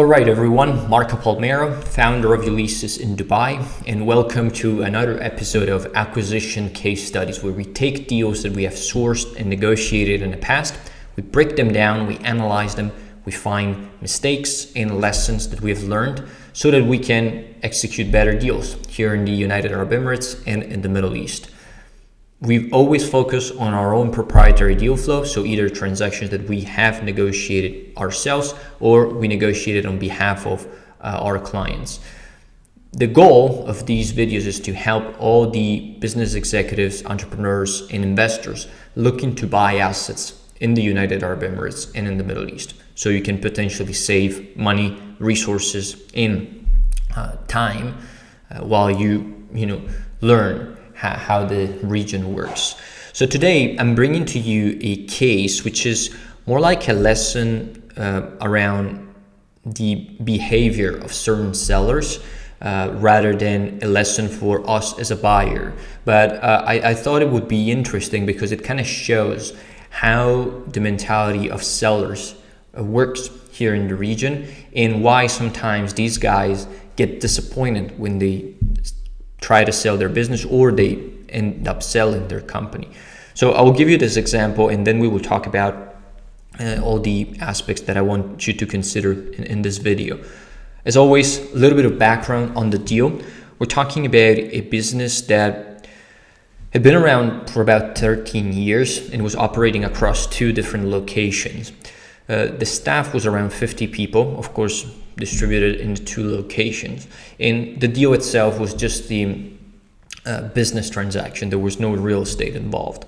All right, everyone, Marco Palmero, founder of Ulysses in Dubai, and welcome to another episode of Acquisition Case Studies, where we take deals that we have sourced and negotiated in the past, we break them down, we analyze them, we find mistakes and lessons that we have learned so that we can execute better deals here in the United Arab Emirates and in the Middle East. We've always focused on our own proprietary deal flow, so either transactions that we have negotiated ourselves or we negotiated on behalf of our clients. The goal of these videos is to help all the business executives, entrepreneurs, and investors looking to buy assets in the United Arab Emirates and in the Middle East, so you can potentially save money, resources, and time while you learn how the region works. So today I'm bringing to you a case which is more like a lesson around the behavior of certain sellers rather than a lesson for us as a buyer. But I thought it would be interesting because it kind of shows how the mentality of sellers works here in the region and why sometimes these guys get disappointed when they try to sell their business or they end up selling their company. So I will give you this example and then we will talk about all the aspects that I want you to consider in this video. As always, a little bit of background on the deal. We're talking about a business that had been around for about 13 years and was operating across 2 different locations. The staff was around 50 people, of course, distributed into 2 locations. And the deal itself was just the business transaction. There was no real estate involved.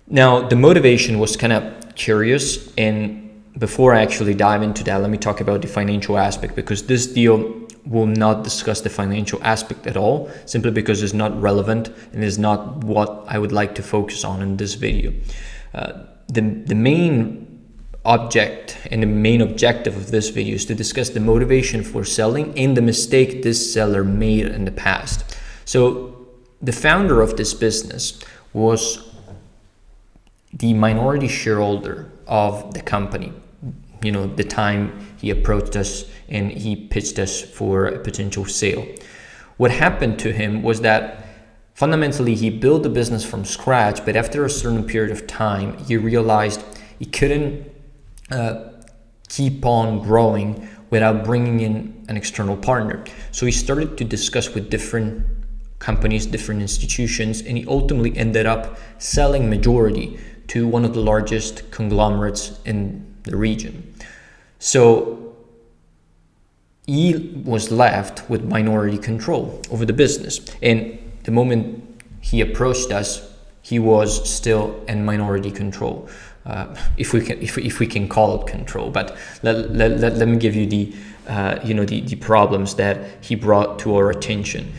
Now, the motivation was kind of curious. And before I actually dive into that, let me talk about the financial aspect, because this deal will not discuss the financial aspect at all, simply because it's not relevant and is not what I would like to focus on in this video. The main object and the main objective of this video is to discuss the motivation for selling and the mistake this seller made in the past. So the founder of this business was the minority shareholder of the company. The time he approached us and he pitched us for a potential sale. What happened to him was that fundamentally he built the business from scratch, but after a certain period of time, he realized he couldn't keep on growing without bringing in an external partner. So he started to discuss with different companies, different institutions, and he ultimately ended up selling majority to one of the largest conglomerates in the region. So he was left with minority control over the business. And the moment he approached us, he was still in minority control. If we can call it control, but let me give you the problems that he brought to our attention.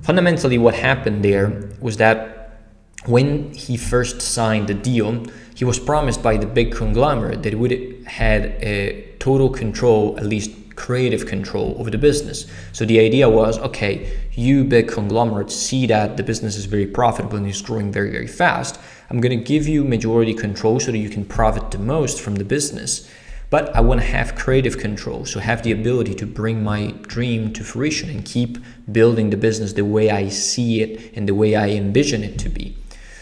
Fundamentally, what happened there was that when he first signed the deal, he was promised by the big conglomerate that he would had a total control, at least creative control over the business. So the idea was, okay, you big conglomerate see that the business is very profitable and is growing very, very fast. I'm going to give you majority control so that you can profit the most from the business. But I want to have creative control, so have the ability to bring my dream to fruition and keep building the business the way I see it and the way I envision it to be.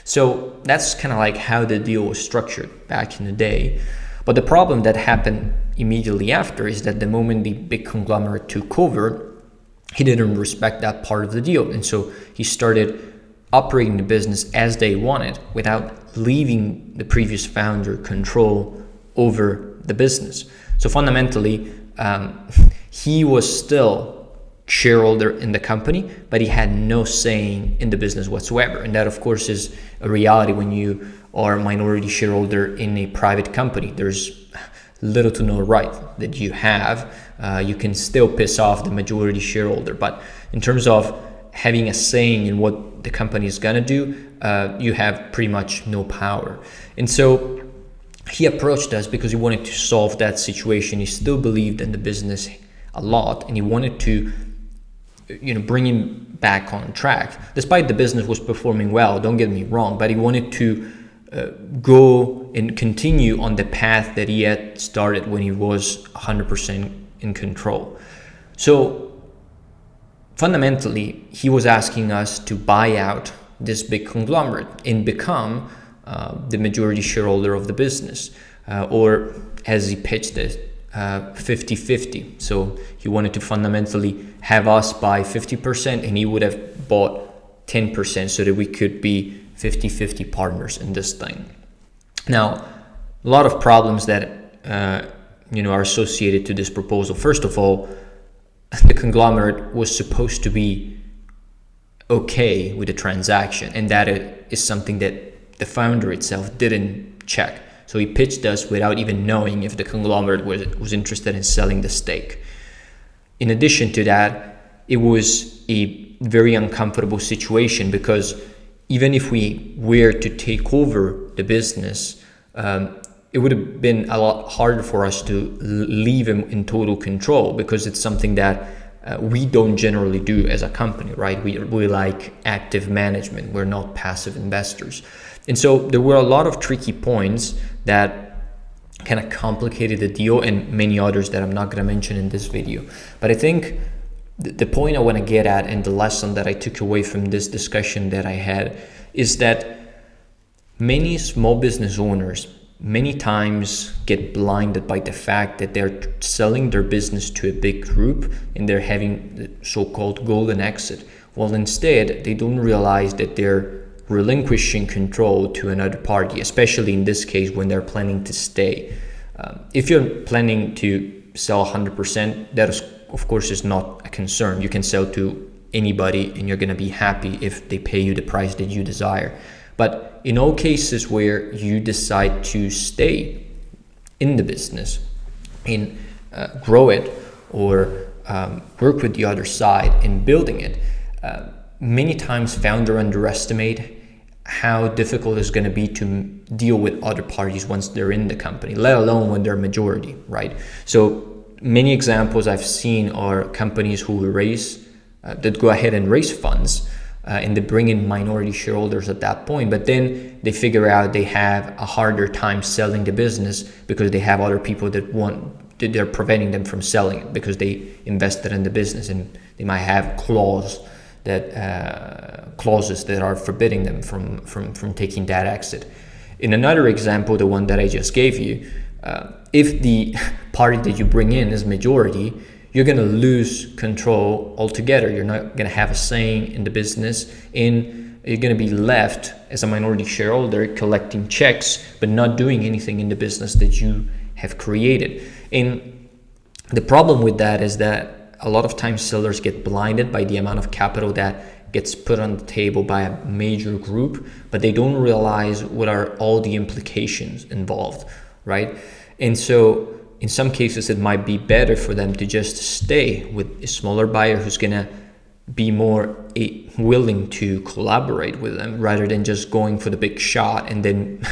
So that's kind of like how the deal was structured back in the day. But the problem that happened immediately after is that the moment the big conglomerate took over, he didn't respect that part of the deal. And so he started operating the business as they wanted without leaving the previous founder control over the business. So fundamentally, he was still shareholder in the company, but he had no saying in the business whatsoever. And that, of course, is a reality when you are a minority shareholder in a private company. There's little to no right that you have. You can still piss off the majority shareholder, but in terms of having a saying in what the company is gonna do, you have pretty much no power. And so he approached us because he wanted to solve that situation. He still believed in the business a lot, and he wanted to bring him back on track. Despite the business was performing well, don't get me wrong, but he wanted to go and continue on the path that he had started when he was 100% in control. So fundamentally, he was asking us to buy out this big conglomerate and become the majority shareholder of the business, or as he pitched it, 50-50. So he wanted to fundamentally have us buy 50% and he would have bought 10% so that we could be 50-50 partners in this thing. Now, a lot of problems that are associated to this proposal. First of all, the conglomerate was supposed to be okay with the transaction, and that is something that the founder itself didn't check. So he pitched us without even knowing if the conglomerate was interested in selling the stake. In addition to that, it was a very uncomfortable situation because even if we were to take over the business, it would have been a lot harder for us to leave him in total control, because it's something that we don't generally do as a company, right? We like active management. We're not passive investors. And so there were a lot of tricky points that kind of complicated the deal, and many others that I'm not going to mention in this video. But I think the point I want to get at, and the lesson that I took away from this discussion that I had, is that many small business owners many times get blinded by the fact that they're selling their business to a big group and they're having the so-called golden exit. Well, instead, they don't realize that they're relinquishing control to another party, especially in this case when they're planning to stay. If you're planning to sell 100%, that is, of course, is not a concern. You can sell to anybody and you're going to be happy if they pay you the price that you desire. But in all cases where you decide to stay in the business and grow it, or work with the other side in building it, many times founders underestimate how difficult it's going to be to deal with other parties once they're in the company, let alone when they're majority, right? So many examples I've seen are companies who raise, that go ahead and raise funds, and they bring in minority shareholders at that point, but then they figure out they have a harder time selling the business because they have other people that they're preventing them from selling it because they invested in the business, and they might have clauses that are forbidding them from taking that exit. In another example, the one that I just gave you, if the party that you bring in is majority, you're going to lose control altogether. You're not going to have a say in the business, and you're going to be left as a minority shareholder collecting checks but not doing anything in the business that you have created. And the problem with that is that a lot of times sellers get blinded by the amount of capital that gets put on the table by a major group, but they don't realize what are all the implications involved, right? And so in some cases, it might be better for them to just stay with a smaller buyer who's going to be more willing to collaborate with them, rather than just going for the big shot and then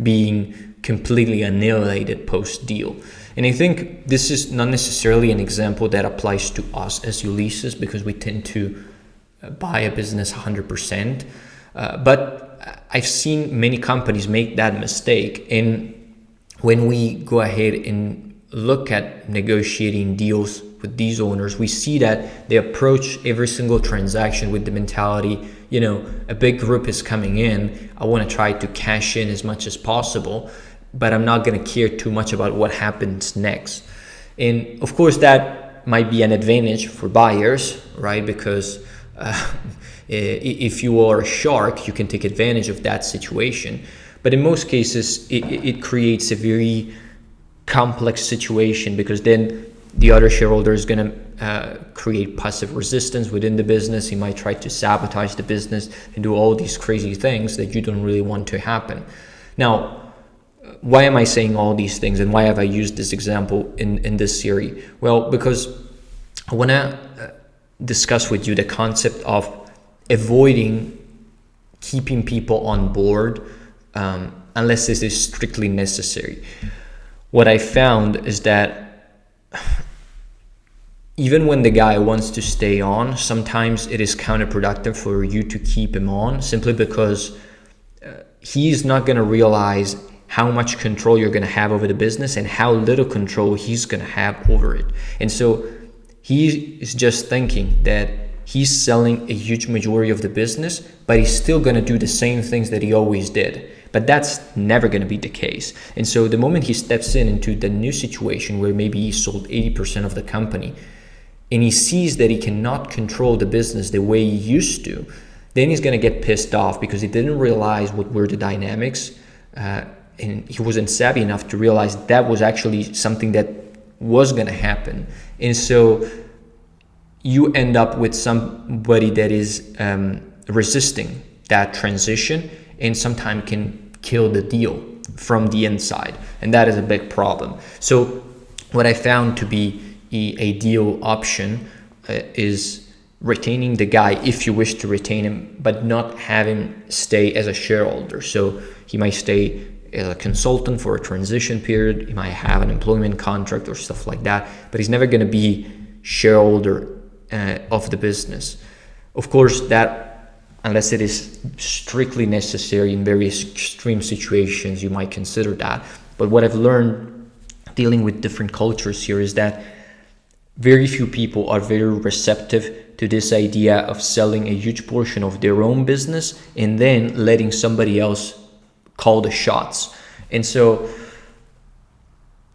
being completely annihilated post-deal. And I think this is not necessarily an example that applies to us as Ulysses, because we tend to buy a business 100%. But I've seen many companies make that mistake. And when we go ahead and look at negotiating deals with these owners, we see that they approach every single transaction with the mentality, a big group is coming in, I want to try to cash in as much as possible, but I'm not going to care too much about what happens next. And of course, that might be an advantage for buyers, right? Because if you are a shark, you can take advantage of that situation. But in most cases, it creates a very complex situation, because then the other shareholder is going to create passive resistance within the business. He might try to sabotage the business and do all these crazy things that you don't really want to happen. Now, why am I saying all these things, and why have I used this example in this series? Well, because I want to discuss with you the concept of avoiding keeping people on board unless this is strictly necessary. What I found is that even when the guy wants to stay on, sometimes it is counterproductive for you to keep him on, simply because he's not going to realize how much control you're going to have over the business and how little control he's going to have over it. And so he is just thinking that he's selling a huge majority of the business, but he's still going to do the same things that he always did. But that's never going to be the case. And so the moment he steps into the new situation where maybe he sold 80% of the company and he sees that he cannot control the business the way he used to, then he's going to get pissed off because he didn't realize what were the dynamics, and he wasn't savvy enough to realize that was actually something that was going to happen. And so you end up with somebody that is resisting that transition and sometimes can kill the deal from the inside. And that is a big problem. So what I found to be a deal option is retaining the guy if you wish to retain him, but not have him stay as a shareholder. So he might stay as a consultant for a transition period. He might have an employment contract or stuff like that, but he's never going to be shareholder of the business. Of course, that unless it is strictly necessary in various extreme situations, you might consider that. But what I've learned dealing with different cultures here is that very few people are very receptive to this idea of selling a huge portion of their own business and then letting somebody else call the shots. And so,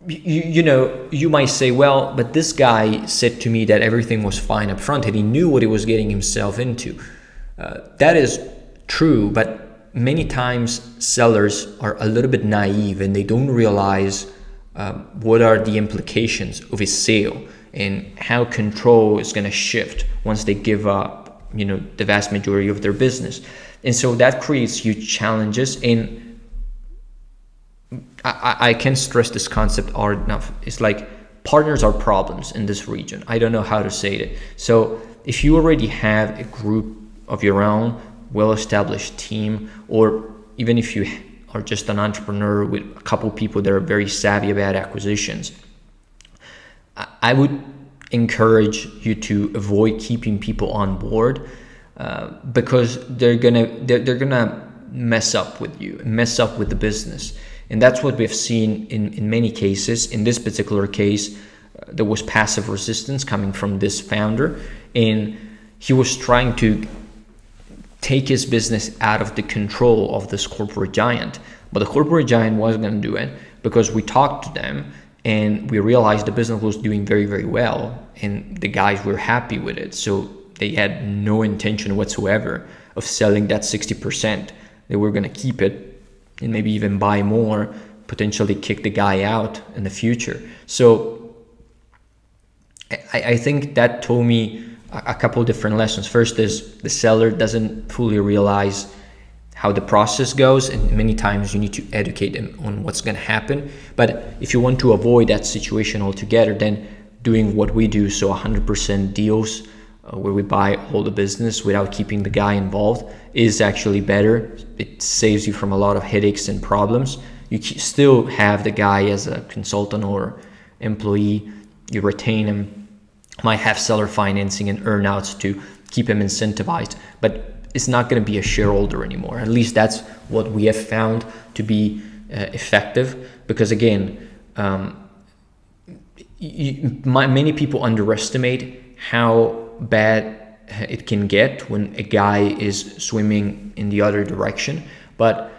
you might say, well, but this guy said to me that everything was fine up front and he knew what he was getting himself into. That is true, but many times sellers are a little bit naive and they don't realize what are the implications of a sale and how control is going to shift once they give up, the vast majority of their business. And so that creates huge challenges. And I can't stress this concept hard enough. It's like partners are problems in this region. I don't know how to say it. So if you already have a group of your own, well-established team, or even if you are just an entrepreneur with a couple people that are very savvy about acquisitions, I would encourage you to avoid keeping people on board because they're gonna mess up with you, mess up with the business. And that's what we've seen in many cases. In this particular case, there was passive resistance coming from this founder, and he was trying to take his business out of the control of this corporate giant. But the corporate giant wasn't going to do it because we talked to them and we realized the business was doing very, very well and the guys were happy with it. So they had no intention whatsoever of selling that 60%. They were going to keep it and maybe even buy more, potentially kick the guy out in the future. So I think that told me a couple different lessons. First is the seller doesn't fully realize how the process goes, and many times you need to educate them on what's going to happen. But if you want to avoid that situation altogether, then doing what we do, so 100% deals where we buy all the business without keeping the guy involved, is actually better. It saves you from a lot of headaches and problems. You still have the guy as a consultant or employee. You retain him, might have seller financing and earnouts to keep him incentivized, but it's not going to be a shareholder anymore. At least that's what we have found to be effective, because again, many people underestimate how bad it can get when a guy is swimming in the other direction. But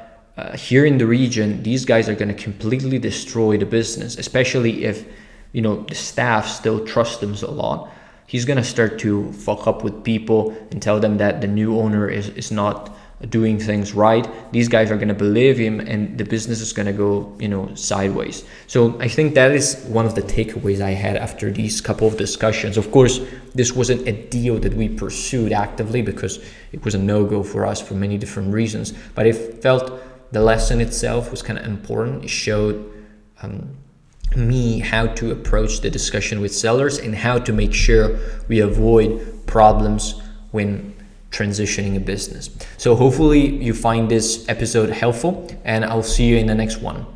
here in the region, these guys are going to completely destroy the business, especially if the staff still trust them a lot. He's going to start to fuck up with people and tell them that the new owner is not doing things right. These guys are going to believe him and the business is going to go, sideways. So I think that is one of the takeaways I had after these couple of discussions. Of course, this wasn't a deal that we pursued actively because it was a no-go for us for many different reasons. But I felt the lesson itself was kind of important. It showed me how to approach the discussion with sellers and how to make sure we avoid problems when transitioning a business. So hopefully you find this episode helpful, and I'll see you in the next one.